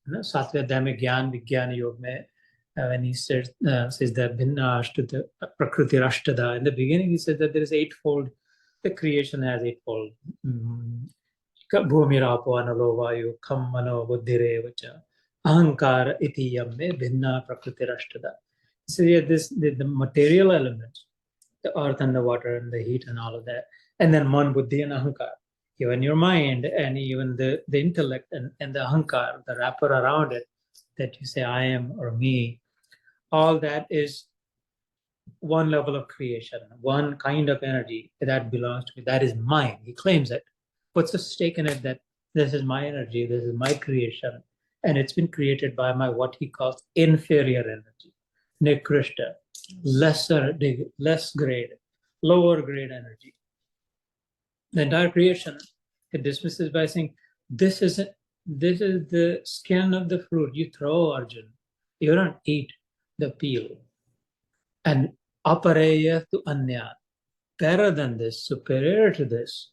सातवें अध्याय में ज्ञान विज्ञान योग में when he says that Bhinna Ashtudha Prakriti Rashtada, in the beginning he says that there is eightfold, the creation has eightfold. Bhumirapo Analo Vayu Kham Mano Buddhire Vacha Ahankara Iti Yamme Bhinna Prakriti Rashtada. So yeah, the material elements, the earth and the water and the heat and all of that, and then Man Buddhi and Ahankar. Even your mind and even the intellect and the Ahankar, the wrapper around it, that you say I am or me, all that is one level of creation, one kind of energy that belongs to me, that is mine. He claims it, puts a stake in it that this is my energy, this is my creation, and it's been created by my what he calls inferior energy, Nikrishta, less grade, lower grade energy. The entire creation it dismisses by saying, this is the skin of the fruit you throw, Arjun. You don't eat the peel. And apareya to anya, better than this, superior to this,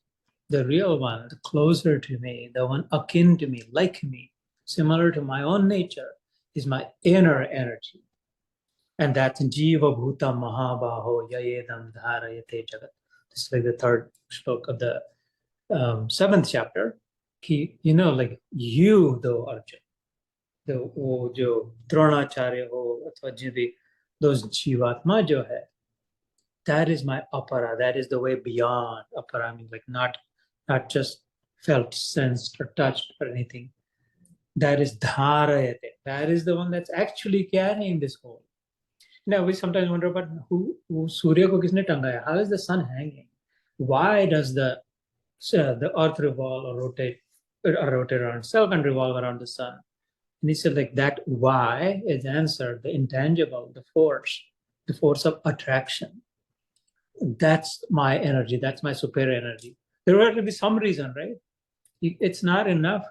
the real one, the closer to me, the one akin to me, like me, similar to my own nature, is my inner energy. And that's Jiva Bhuta Mahabaho Yayedam Dharayate Jagat. This is like the third shloka of the 7th chapter. Like you, though, Arjun, वो जो द्रोणाचार्य हो अथवा जो भी those जीवात्मा जो है, that is my apara, that is the way beyond apara. I mean, like not just felt, sensed, or touched or anything. That is dharayate. That is the one that's actually carrying this whole. Now we sometimes wonder about who Surya ko kisne tangaya? How is the sun hanging? Why does the earth revolve or rotate around itself and revolve around the sun? And he said, like, that why is answered, the intangible, the force of attraction. That's my energy, that's my superior energy. There will have to be some reason, right? It's not enough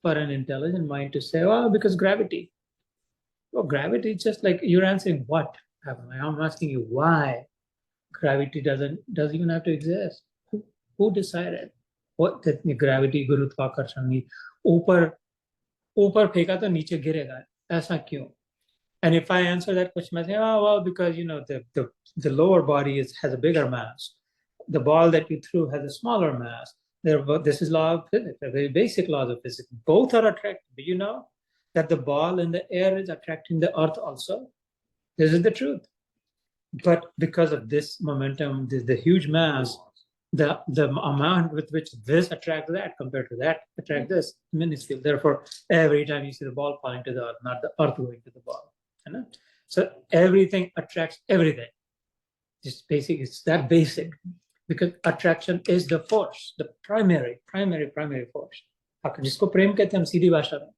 for an intelligent mind to say, well, because gravity. Well, gravity is just like, you're answering what? I'm asking you why gravity doesn't even have to exist. Who decided? What that gravity, Gurutvakarshani, ऊपर फेंका तो नीचे गिरेगा, ऐसा क्यों? And if I answer that question, I say, oh, well, because the lower body has a bigger mass. The ball that you threw has a smaller mass. This is law of physics, a very basic laws of physics. Both are attracted. Do you know that the ball in the air is attracting the earth also? This is the truth. But because of this momentum, the huge mass, the amount with which this attracts that compared to that attract this minuscule. Therefore, every time you see the ball falling to the earth, not the earth going to the ball. So everything attracts everything. It's basic. It's that basic because attraction is the force, the primary force. जिसको प्रेम कहते हैं हम सीधी भाषा में.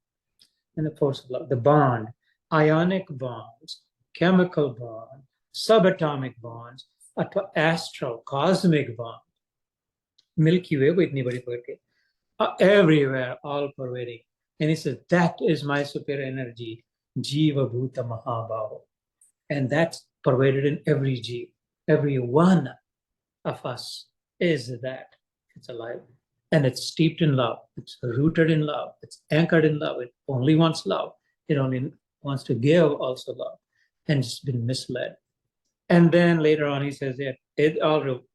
And the force of love, the bond, ionic bonds, chemical bonds, subatomic bonds, अथवा astral, cosmic bonds. Milky Way को इतनी बड़ी पकड़ के everywhere, all pervading. And he says, that is my superior energy, Jiva Bhuta Mahabhaho. And that's pervaded in every Jiva. Every one of us is that. It's alive. And it's steeped in love. It's rooted in love. It's anchored in love. It only wants love. It only wants to give also love. And it's been misled. And then later on, he says that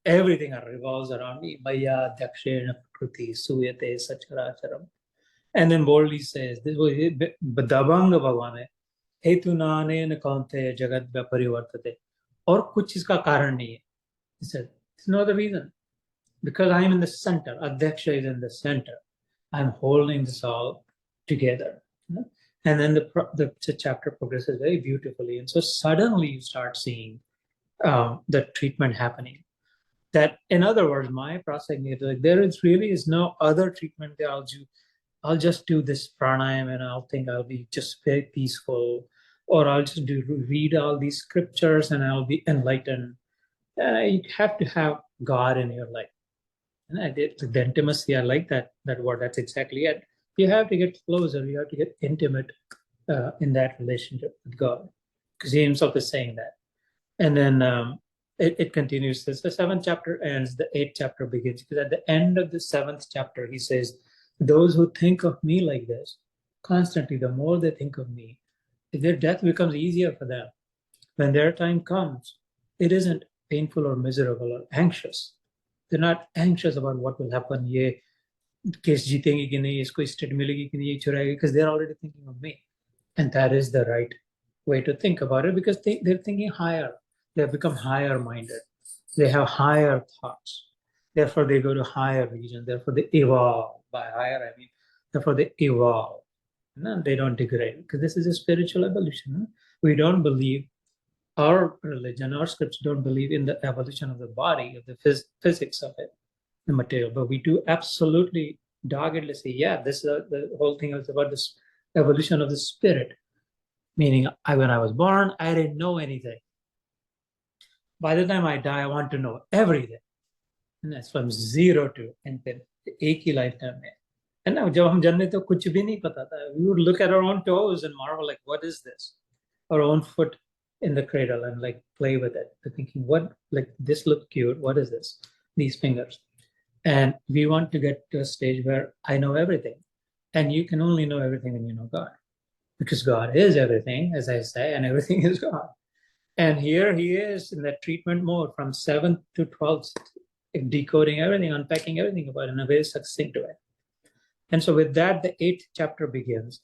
everything revolves around me. Maya dakshena prakriti suyate sacharacharam. And then boldly says, this was Badabanga Bhagwan, hetu nane kante jagat parivartate. Or kuch iska karan nahi hai. He said, there's no other reason. Because I'm in the center. Adyaksha is in the center. I'm holding this all together. And then the chapter progresses very beautifully. And so suddenly you start seeing the treatment happening. That, in other words, my process is like there is no other treatment that I'll just do this pranayam and I'll think I'll be just very peaceful, or I'll just read all these scriptures and I'll be enlightened. You have to have God in your life. And I did the intimacy. I like that word. That's exactly it. You have to get closer. You have to get intimate in that relationship with God, because He Himself is saying that. And then it continues. The 7th chapter ends, the 8th chapter begins. Because at the end of the 7th chapter, he says, those who think of me like this, constantly, the more they think of me, their death becomes easier for them. When their time comes, it isn't painful or miserable or anxious. They're not anxious about what will happen. ये case जीतेंगे कि नहीं, इसको state मिलेगी कि नहीं, ये चुराएगी, because they're already thinking of me. And that is the right way to think about it, because they're thinking higher. They've become higher minded. They have higher thoughts. Therefore, they go to higher region. Therefore, they evolve. By higher, I mean, therefore, they evolve. No, they don't degrade, because this is a spiritual evolution. No? We don't believe, our religion, our scripts don't believe in the evolution of the body, of the physics of it, the material, but we do absolutely doggedly say, yeah, this is the whole thing is about this evolution of the spirit. Meaning, when I was born, I didn't know anything. By the time I die, I want to know everything. And that's from 0 to, and then एक ही lifetime में. And now, जब हम जन्मे तो कुछ भी नहीं पता था. We would look at our own toes and marvel, like, what is this? Our own foot in the cradle and like play with it. Thinking, what, like, this looks cute. What is this? These fingers. And we want to get to a stage where I know everything. And you can only know everything when you know God. Because God is everything, as I say, and everything is God. And here he is in that treatment mode from 7th to 12th, decoding everything, unpacking everything about it in a very succinct way. And so with that, the 8th chapter begins.